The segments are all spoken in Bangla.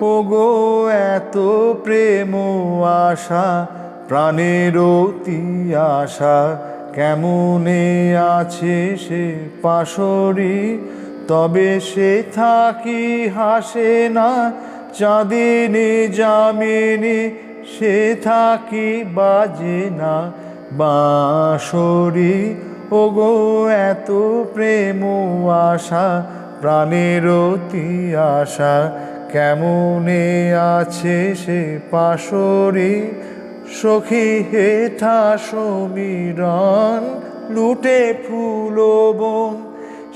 ওগো এত প্রেম আশা প্রাণের অতি আশা, কেমনে আছে সে পাশরি, তবে সে থাকি হাসে না চাঁদিনী যামিনী, সে থাকি বাজে না বাঁশরি। ওগো এত প্রেম আশা প্রাণের অতি আশা, কেমনে আছে সে পাশরি। সখী হেথা সমীরণ লুটে ফুল বন,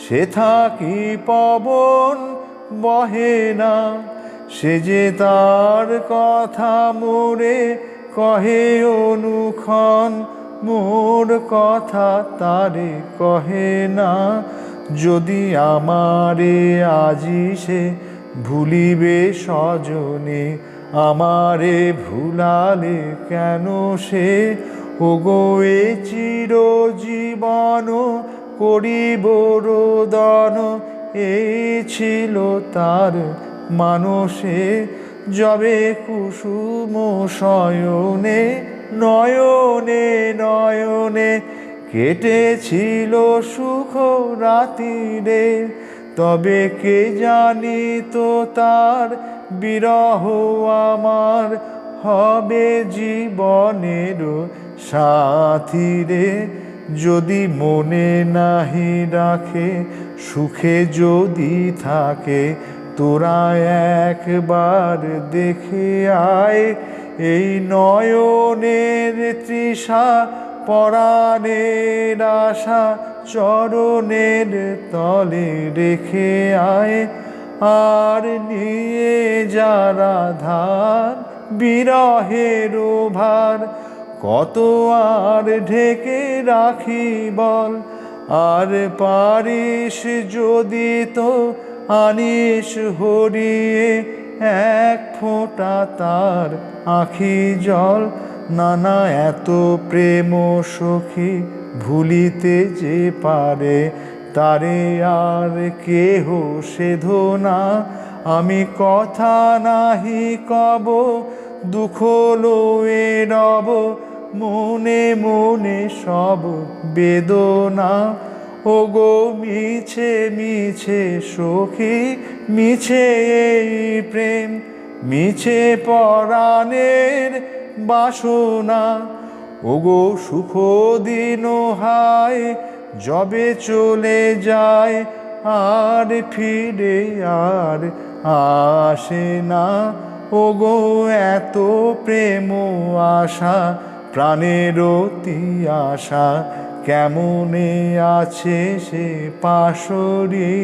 সে থাকি পবন বহে না, সে যে তার কথা মোরে কহে অনুক্ষণ, মোর কথা তারে কহে না। যদি আমারে আজি সে ভুলিবে সজনে, আমারে ভুলালে কেন সে, ওগো এ চিরজীবন করিব রোদন, এই ছিল তার মানসে। যবে কুসুম শয়নে নয়নে নয়নে কেটেছিল সুখ রাতিরে, তবে কে জানিত তার বিরহ আমার হবে জীবনের সাথীরে। যদি মনে নাহি রাখে সুখে যদি থাকে, তোরা একবার দেখে আয়, এই নয়নের তৃষা পরাণের আশা চরণের তলে রেখে আয়। আর নিয়ে যারা ধার বিরহের ভার, কত আর ঢেকে রাখি বল, আর পারিস যদি তো আনিস হরিয়ে এক ফোঁটা তার আখি জল। নানা এত প্রেম সখী ভুলিতে যে পারে, তারে আর কেহ সেধো না। আমি কথা নাহি কব দুঃখ লয়ে রব, মনে মনে সব বেদনা। ওগো মিছে মিছে সখী মিছে এই প্রেম, মিছে পরাণের বাসনা। ওগো সুখ দিন হায় যবে চলে যায়, আর ফিরে আর আসে না। ওগো এত প্রেম আশা প্রাণের অতি আশা, কেমনে আছে সে পাশরি।